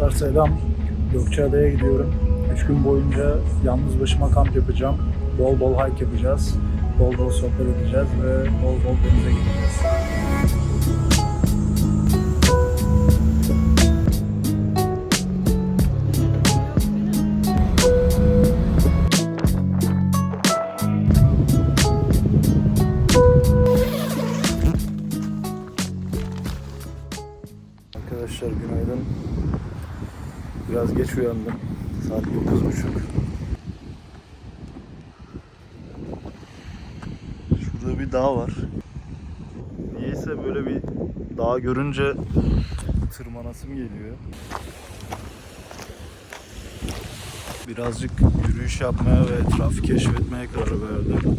Dostlar selam. Gökçeada'ya gidiyorum. 3 gün boyunca yalnız başıma kamp yapacağım. Bol bol hike yapacağız. Bol bol sohbet edeceğiz ve bol bol denize gideceğiz. Arkadaşlar günaydın. Biraz geç uyandım. Saat 9:30. Şurada bir dağ var. Niyeyse böyle bir dağ görünce tırmanasım geliyor. Birazcık yürüyüş yapmaya ve etrafı keşfetmeye karar verdim.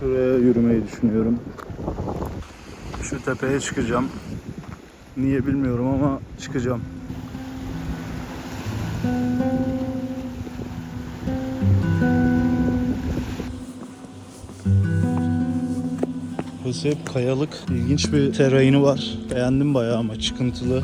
Şuraya yürümeyi düşünüyorum. Şu tepeye çıkacağım. Niye bilmiyorum ama çıkacağım. Burası hep kayalık. İlginç bir terayını var. Beğendim bayağı ama çıkıntılı.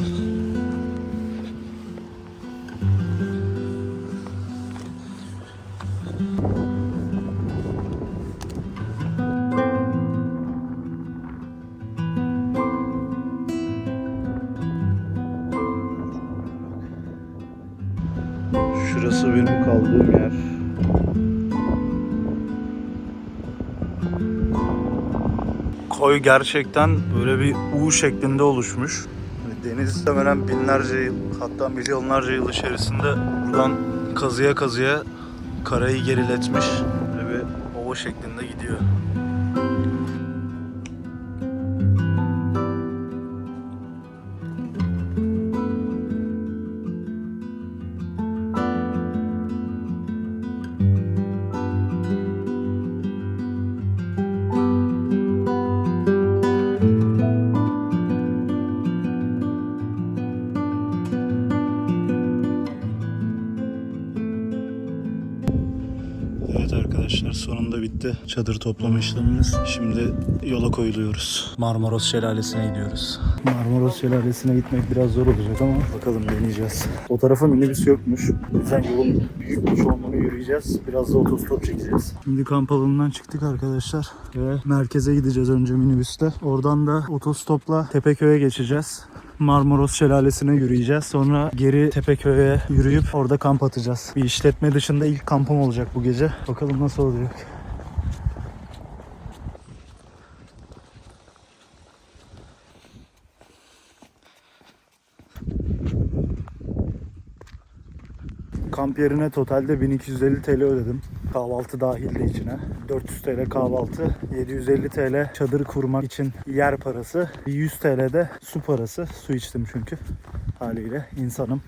Şurası benim kaldığım yer. Koy gerçekten böyle bir U şeklinde oluşmuş. Deniz muhtemelen binlerce yıl, hatta milyonlarca yıl içerisinde buradan kazıya kazıya karayı geriletmiş. Böyle bir ova şeklinde gidiyor. Evet arkadaşlar, sonunda bitti çadır toplama işlemimiz. Şimdi yola koyuluyoruz. Marmaros Şelalesi'ne gidiyoruz. Marmaros Şelalesi'ne gitmek biraz zor olacak ama bakalım, deneyeceğiz. O tarafa minibüs yokmuş. O yüzden yolun büyük bir çoğunluğunu yürüyeceğiz. Biraz da otostop çekeceğiz. Şimdi kamp alanından çıktık arkadaşlar. Ve merkeze gideceğiz önce minibüste. Oradan da otostopla Tepeköy'e geçeceğiz. Marmaros Şelalesi'ne yürüyeceğiz. Sonra geri Tepeköy'e yürüyüp orada kamp atacağız. Bir işletme dışında ilk kampım olacak bu gece. Bakalım nasıl olacak. Kamp yerine totalde 1250 TL ödedim. Kahvaltı dahil de içine. 400 TL kahvaltı, 750 TL çadır kurmak için yer parası, 100 TL de su parası. Su içtim çünkü haliyle insanım.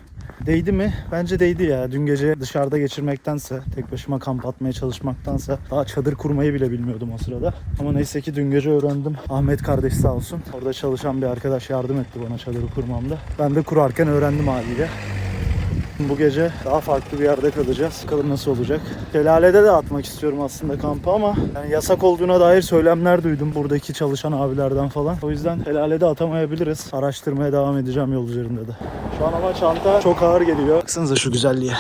Değdi mi? Bence değdi ya. Dün gece dışarıda geçirmektense, tek başıma kamp atmaya çalışmaktansa, daha çadır kurmayı bile bilmiyordum o sırada. Ama neyse ki dün gece öğrendim. Ahmet kardeş sağ olsun. Orada çalışan bir arkadaş yardım etti bana çadırı kurmamda. Ben de kurarken öğrendim haliyle. Bu gece daha farklı bir yerde kalacağız. Bakalım nasıl olacak. Şelalede de atmak istiyorum aslında kampı ama yani yasak olduğuna dair söylemler duydum buradaki çalışan abilerden falan. O yüzden şelalede atamayabiliriz. Araştırmaya devam edeceğim yol üzerinde de. Şu an ama çanta çok ağır geliyor. Baksanıza şu güzelliğe.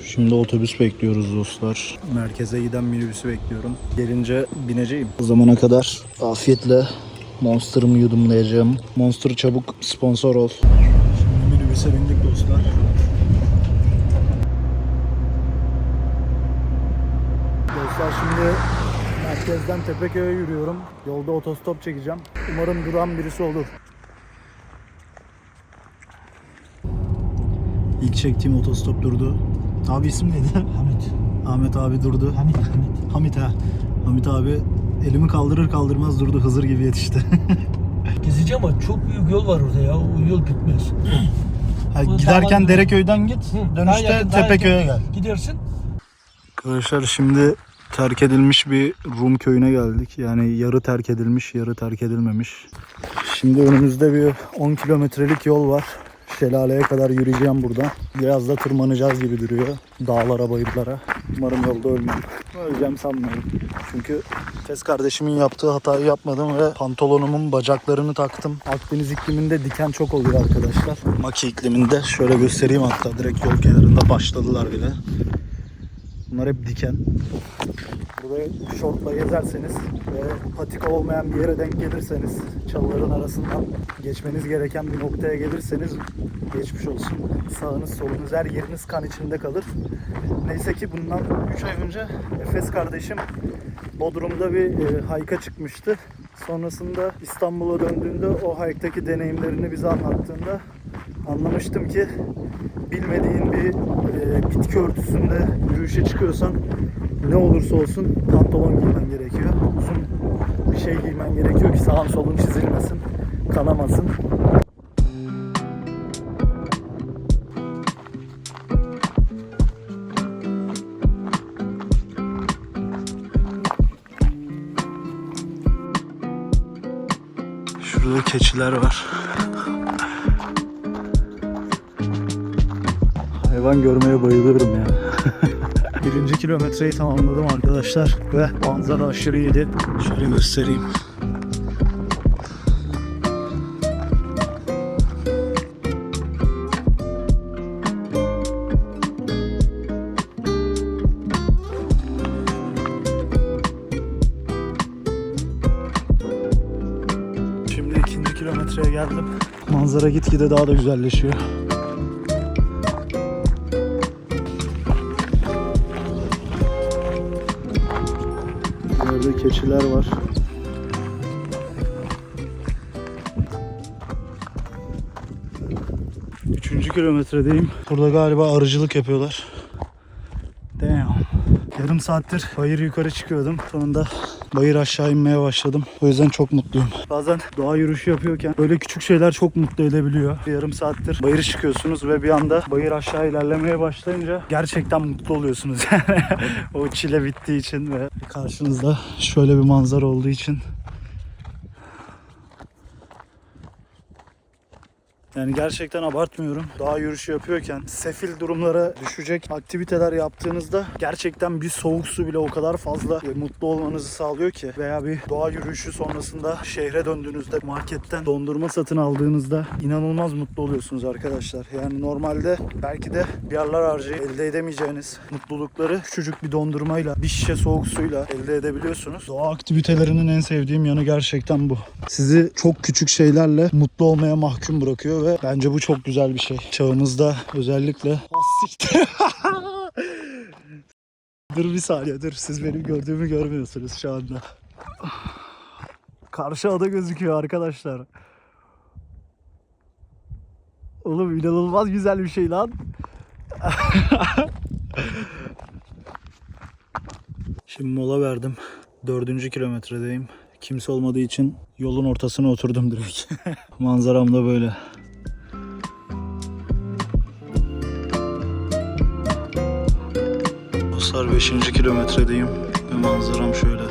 Şimdi otobüs bekliyoruz dostlar. Merkeze giden minibüsü bekliyorum. Gelince bineceğim. O zamana kadar afiyetle Monster'ımı yudumlayacağım. Monster çabuk sponsor ol. Şimdi minibüse bindik dostlar. Dostlar şimdi merkezden Tepeköy'e yürüyorum. Yolda otostop çekeceğim. Umarım duran birisi olur. İlk çektiğim otostop durdu. Abi isim neydi? Hamit. Ahmet abi durdu. Hamit ha. Hamit abi elimi kaldırır kaldırmaz durdu. Hızır gibi yetişti. Gezeceğim ama çok büyük yol var orada ya. O yol bitmez. Giderken Dereköy'den git. Dönüşte Tepeköy'e gel. Gidersin. Arkadaşlar şimdi terk edilmiş bir Rum köyüne geldik. Yani yarı terk edilmiş, yarı terk edilmemiş. Şimdi önümüzde bir 10 kilometrelik yol var. Şelaleye kadar yürüyeceğim buradan. Biraz da tırmanacağız gibi duruyor. Dağlara, bayırlara. Umarım yolda ölmem. Öleceğim sanmıyorum. Çünkü Efes kardeşimin yaptığı hatayı yapmadım ve pantolonumun bacaklarını taktım. Akdeniz ikliminde diken çok oluyor arkadaşlar. Maki ikliminde şöyle göstereyim, hatta direkt yol kenarında başladılar bile. Bunlar hep diken. Burada şortla gezerseniz ve patika olmayan bir yere denk gelirseniz, çalıların arasından geçmeniz gereken bir noktaya gelirseniz geçmiş olsun. Sağınız solunuz her yeriniz kan içinde kalır. Neyse ki bundan 3 ay önce Efes kardeşim Bodrum'da bir hike'a çıkmıştı. Sonrasında İstanbul'a döndüğünde o hike'daki deneyimlerini bize anlattığında anlamıştım ki bilmediğin bir bitki örtüsünde yürüyüşe çıkıyorsan ne olursa olsun pantolon giymen gerekiyor. Uzun bir şey giymen gerekiyor ki sağın solun çizilmesin, kanamasın. Şurada keçiler var. Hayvan görmeye bayılıyorum ya. Birinci kilometreyi tamamladım arkadaşlar ve manzara aşırı iyiydi. Şöyle göstereyim. Şimdi ikinci kilometreye geldim. Manzara gitgide daha da güzelleşiyor. Burada keçiler var. Üçüncü kilometredeyim. Burada galiba arıcılık yapıyorlar. Damn. Yarım saattir bayır yukarı çıkıyordum. Sonunda bayır aşağı inmeye başladım. O yüzden çok mutluyum. Bazen doğa yürüyüşü yapıyorken böyle küçük şeyler çok mutlu edebiliyor. Yarım saattir bayır çıkıyorsunuz ve bir anda bayır aşağı ilerlemeye başlayınca gerçekten mutlu oluyorsunuz. O çile bittiği için ve karşınızda şöyle bir manzara olduğu için. Yani gerçekten abartmıyorum. Dağ yürüyüşü yapıyorken sefil durumlara düşecek aktiviteler yaptığınızda gerçekten bir soğuk su bile o kadar fazla mutlu olmanızı sağlıyor ki. Veya bir doğa yürüyüşü sonrasında şehre döndüğünüzde marketten dondurma satın aldığınızda inanılmaz mutlu oluyorsunuz arkadaşlar. Yani normalde belki de bir yerler harcayıp elde edemeyeceğiniz mutlulukları küçücük bir dondurmayla, bir şişe soğuk suyla elde edebiliyorsunuz. Doğa aktivitelerinin en sevdiğim yanı gerçekten bu. Sizi çok küçük şeylerle mutlu olmaya mahkum bırakıyor ve bence bu çok güzel bir şey. Çağımızda özellikle... Dur bir saniye dur. Siz benim gördüğümü görmüyorsunuz şu anda. Karşı ada gözüküyor arkadaşlar. Oğlum inanılmaz güzel bir şey lan. Şimdi mola verdim. 4. kilometredeyim. Kimse olmadığı için yolun ortasına oturdum direkt. Manzaram da böyle. Dostlar 5. kilometredeyim ve manzaram şöyle.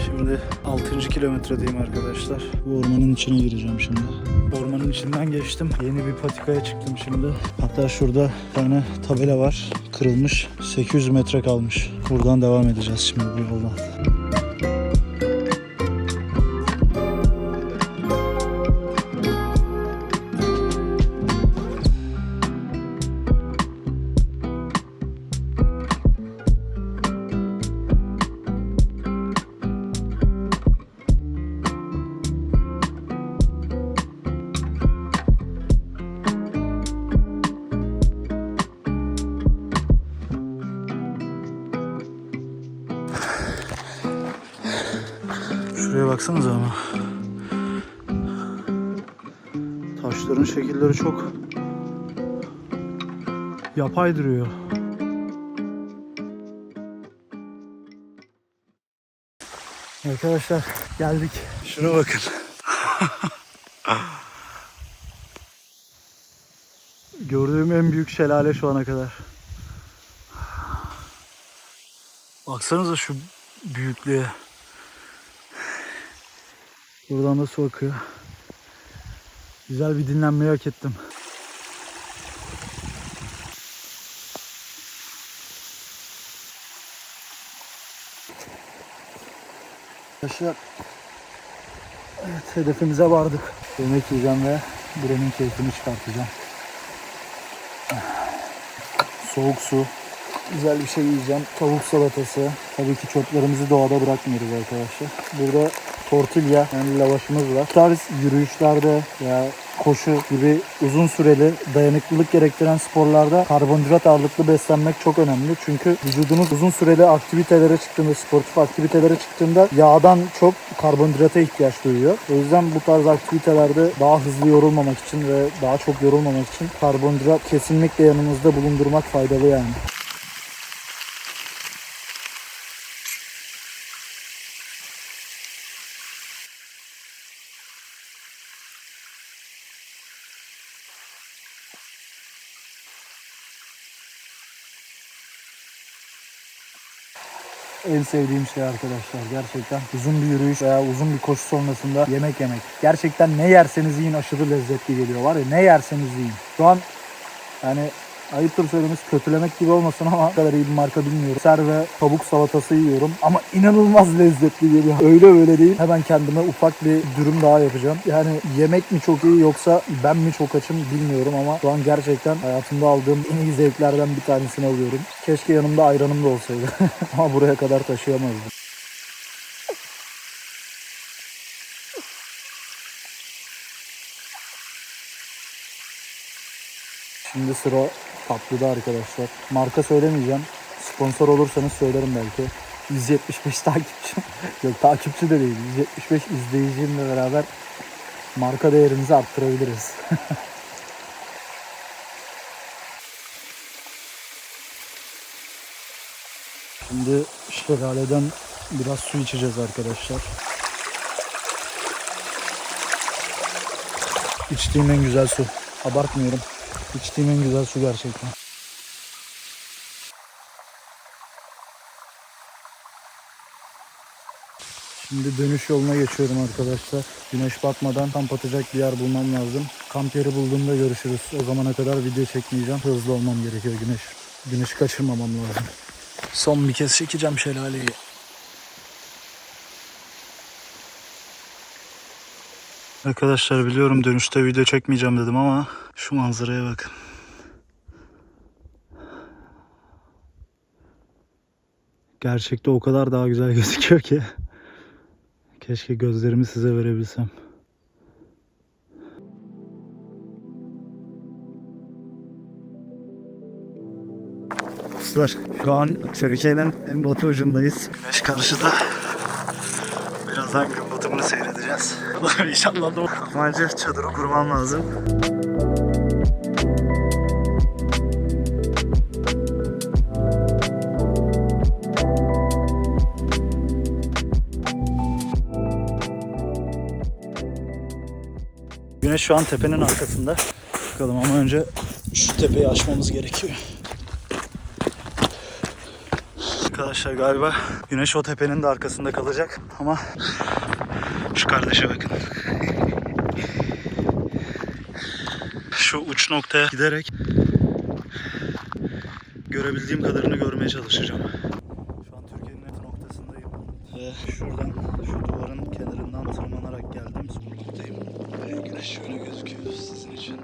Şimdi 6. kilometredeyim arkadaşlar. Bu ormanın içine gireceğim şimdi. Ormanın içinden geçtim. Yeni bir patikaya çıktım şimdi. Hatta şurada bir tane tabela var. Kırılmış. 800 metre kalmış. Buradan devam edeceğiz şimdi bu yoldan. Şuraya baksanıza ama. Taşların şekilleri çok yapay duruyor. Arkadaşlar geldik. Şuna bakın. Gördüğüm en büyük şelale şu ana kadar. Baksanıza şu büyüklüğe. Buradan da su akıyor. Güzel bir dinlenmeyi hak ettim. Arkadaşlar, evet, hedefimize vardık. Yemek yiyeceğim ve buranın keyfini çıkartacağım. Soğuk su, güzel bir şey yiyeceğim. Tavuk salatası. Tabii ki çöplerimizi doğada bırakmıyoruz arkadaşlar. Burada tortilla, yani lavaşımız var. Bu tarz yürüyüşlerde veya koşu gibi uzun süreli dayanıklılık gerektiren sporlarda karbonhidrat ağırlıklı beslenmek çok önemli. Çünkü vücudunuz uzun süreli aktivitelere çıktığında, sportif aktivitelere çıktığında yağdan çok karbonhidrata ihtiyaç duyuyor. O yüzden bu tarz aktivitelerde daha hızlı yorulmamak için ve daha çok yorulmamak için karbonhidrat kesinlikle yanımızda bulundurmak faydalı yani. En sevdiğim şey arkadaşlar, gerçekten uzun bir yürüyüş veya uzun bir koşu sonrasında yemek yemek. Gerçekten ne yerseniz yiyin aşırı lezzetli geliyor, var ya, ne yerseniz yiyin. Şu an yani ayıptır söylemesi, kötülemek gibi olmasın ama o kadar iyi bir marka bilmiyorum. Ser ve tavuk salatası yiyorum ama inanılmaz lezzetli geliyor. Öyle değil. Hemen kendime ufak bir dürüm daha yapacağım. Yani yemek mi çok iyi yoksa ben mi çok açım bilmiyorum ama şu an gerçekten hayatımda aldığım en iyi zevklerden bir tanesini alıyorum. Keşke yanımda ayranım da olsaydı ama buraya kadar taşıyamazdım. Şimdi sıra tatlıda arkadaşlar. Marka söylemeyeceğim. Sponsor olursanız söylerim belki. 175 takipçim. Yok, takipçi de değil. 175 izleyicimle beraber marka değerimizi arttırabiliriz. Şimdi şelaleden biraz su içeceğiz arkadaşlar. İçtiğim en güzel su. Abartmıyorum. İçtiğim en güzel su gerçekten. Şimdi dönüş yoluna geçiyorum arkadaşlar. Güneş batmadan kamp atacak bir yer bulmam lazım. Kamp yeri bulduğumda görüşürüz. O zamana kadar video çekmeyeceğim. Hızlı olmam gerekiyor güneşi kaçırmamam lazım. Son bir kez çekeceğim şelaleyi. Arkadaşlar, biliyorum dönüşte video çekmeyeceğim dedim ama şu manzaraya bakın. Gerçekte o kadar daha güzel gözüküyor ki. Keşke gözlerimi size verebilsem. Dostlar, şu an Türkiye'nin en batı ucundayız. Güneş karşıda. Birazdan gün batımını seyredeceğiz. İnşallah da önce çadırı kurmam lazım. Güneş şu an tepenin arkasında. Bakalım ama önce şu tepeyi aşmamız gerekiyor. Arkadaşlar, galiba güneş o tepenin de arkasında kalacak ama şu kardeşe bakın. Şu uç noktaya giderek görebildiğim kadarını görmeye çalışacağım. Şu an Türkiye'nin net noktasındayım ve şuradan, şu duvarın kenarından tırmanarak geldim. Son noktayım ve güneş şöyle gözüküyor sizin için.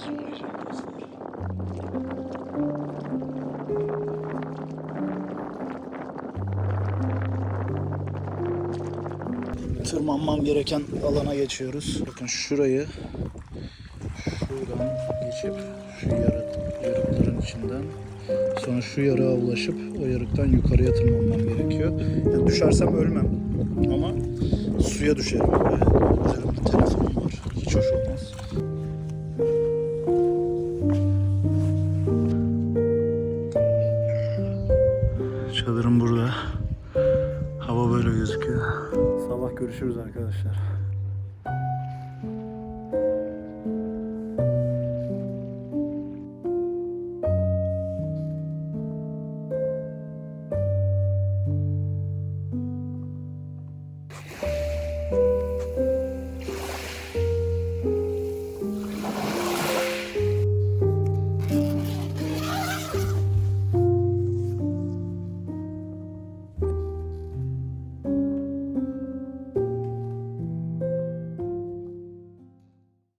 Zoomlayacağım aslında. Tırmanmam gereken alana geçiyoruz. Bakın şurayı şuradan geçip şu yarıkların içinden sonra şu yarığa ulaşıp o yarıktan yukarıya tırmanmam gerekiyor. Yani düşersem ölmem ama suya düşerim. Üzerimde telefonum var. Hiç hoş olmaz. Çadırım burada. Hava böyle gözüküyor. Sabah görüşürüz arkadaşlar.